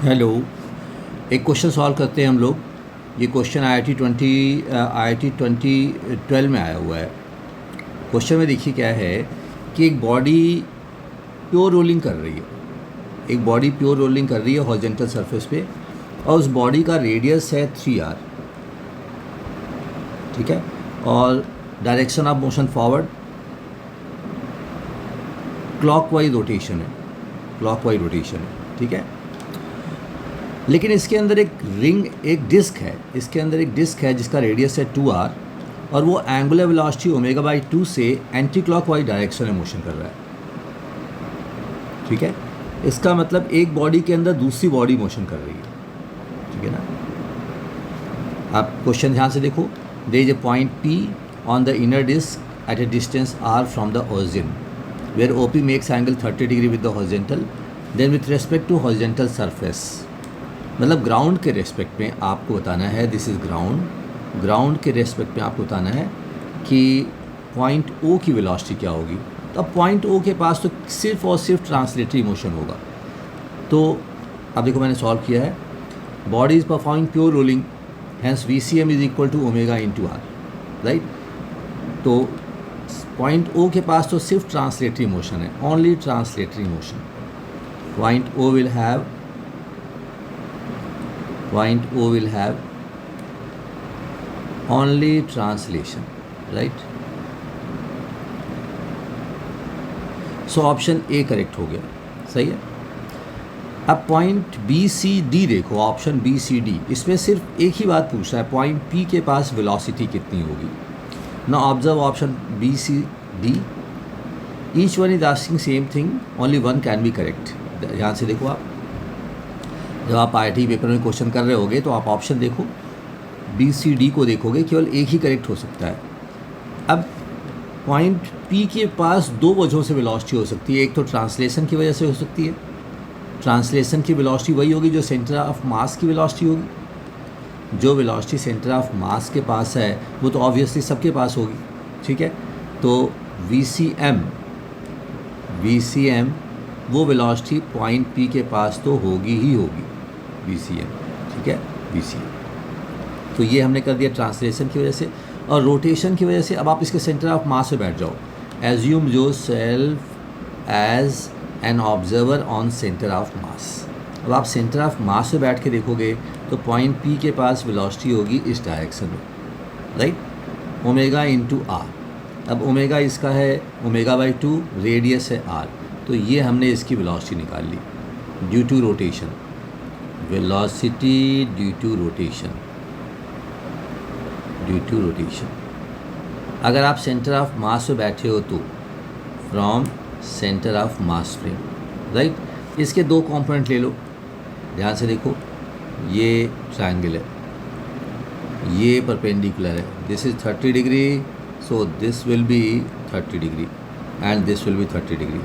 Hello. एक question solve करते हैं हम लोग। ये क्वेश्चन आई आई टी 2012 में आया हुआ है। क्वेश्चन में देखिए क्या है कि एक बॉडी प्योर रोलिंग कर रही है। एक बॉडी प्योर रोलिंग कर रही है हॉरिजॉन्टल सरफेस पे, और उस बॉडी का रेडियस है 3r। ठीक है, और direction of motion forward, clockwise rotation है, क्लॉकवाइज रोटेशन है। ठीक है, लेकिन इसके अंदर एक डिस्क है, इसके अंदर एक डिस्क है जिसका रेडियस है 2r, और वो एंगुलर वेलोसिटी ω/2 से एंटी क्लॉकवाइज डायरेक्शन में मोशन कर रहा है। ठीक है, इसका मतलब एक बॉडी के अंदर दूसरी बॉडी मोशन कर रही है। ठीक है ना। आप क्वेश्चन ध्यान से देखो। There is a point P on the inner disc at a distance r from the origin where OP makes angle 30 degree with the horizontal, then with respect to horizontal surface, मतलब ground के respect में आपको बताना है, this is ground के respect में आपको बताना है कि पॉइंट O की वेलोसिटी क्या होगी। तो अब पॉइंट O के पास तो सिर्फ और सिर्फ ट्रांसलेटरी मोशन होगा। तो अब देखो मैंने सॉल्व किया है। Body is performing pure rolling, hence VCM is equal to ω/r, right. तो पॉइंट O के पास तो सिर्फ ट्रांसलेटरी मोशन है, only translatory motion. Point O will have only translation, right? So option A correct हो गया, सही है। अब पॉइंट BCD देखो, ऑप्शन BCD, इसमें सिर्फ एक ही बात पूछ रहा है, पॉइंट P के पास वेलोसिटी कितनी होगी। Now observe option BCD, each one is asking same thing, only one can be correct. ध्यान से देखो, आप जब आप IIT पेपर में क्वेश्चन कर रहे होगे तो आप ऑप्शन देखो, BCD को देखोगे, केवल एक ही करेक्ट हो सकता है। अब पॉइंट P के पास दो वजहों से वेलोसिटी हो सकती है। एक तो ट्रांसलेशन की वजह से हो सकती है। ट्रांसलेशन की वेलोसिटी वही होगी जो सेंटर ऑफ मास की वेलोसिटी होगी। जो वेलोसिटी सेंटर ऑफ मास के पास है वो तो ऑब्वियसली सबके पास होगी। ठीक है, तो VCM वो वेलोसिटी पॉइंट P के पास तो होगी ही होगी, VCM। ठीक है, VCM। तो ये हमने कर दिया ट्रांसलेशन की वजह से। और रोटेशन की वजह से अब आप इसके सेंटर ऑफ मास पे बैठ जाओ। Assume yourself as an observer on centre of mass. अब आप सेंटर ऑफ मास पे बैठ के देखोगे तो पॉइंट P के पास वेलोसिटी होगी इस डायरेक्शन में, राइट, ω/r। अब ओमेगा इसका है ω/2, रेडियस है r, तो ये हमने इसकी वेलोसिटी निकाल ली due to rotation. Velocity due to rotation. अगर आप सेंटर ऑफ मास पे बैठे हो तो from centre of mass frame, right. इसके दो कंपोनेंट ले लो, ध्यान से देखो। ये ट्रायंगल है, ये परपेंडिकुलर है, this is 30 degree, so this will be 30 degree and this will be 30 degree.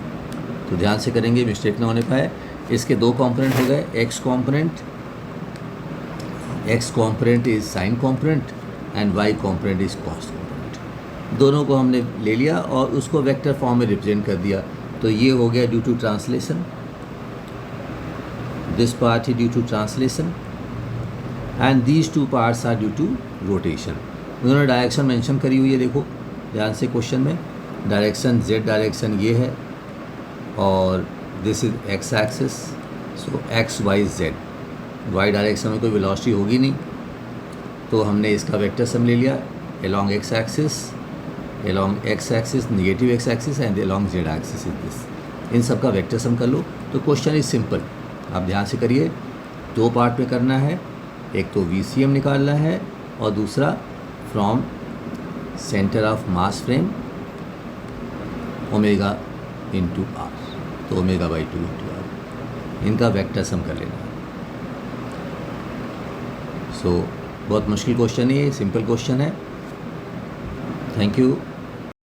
तो ध्यान से करेंगे, मिस्टेक ना होने पाए। इसके दो कंपोनेंट हो गए, x component is sine component and y component is cos component. दोनों को हमने ले लिया और उसको वेक्टर फॉर्म में रिप्रेजेंट कर दिया। तो ये हो गया due to translation, this part is due to translation and these two parts are due to rotation. उन्होंने डायरेक्शन मेंशन करी हुई है, देखो ध्यान से क्वेश्चन में। डायरेक्शन Z डायरेक्शन ये है और this is x axis, so XYZ। y direction में कोई वेलोसिटी होगी नहीं, तो हमने इसका वेक्टर सम ले लिया along x axis, negative x axis and along z axis is this. इन सब का वेक्टर सम कर लो तो क्वेश्चन इज सिंपल। आप ध्यान से करिए, दो पार्ट में करना है, एक तो VCM निकालना है और दूसरा from centre of mass frame ω/r, तो ω/2 r, इनका वेक्टर सम कर लेना। सो बहुत मुश्किल क्वेश्चन है ये, सिंपल क्वेश्चन है। Thank you.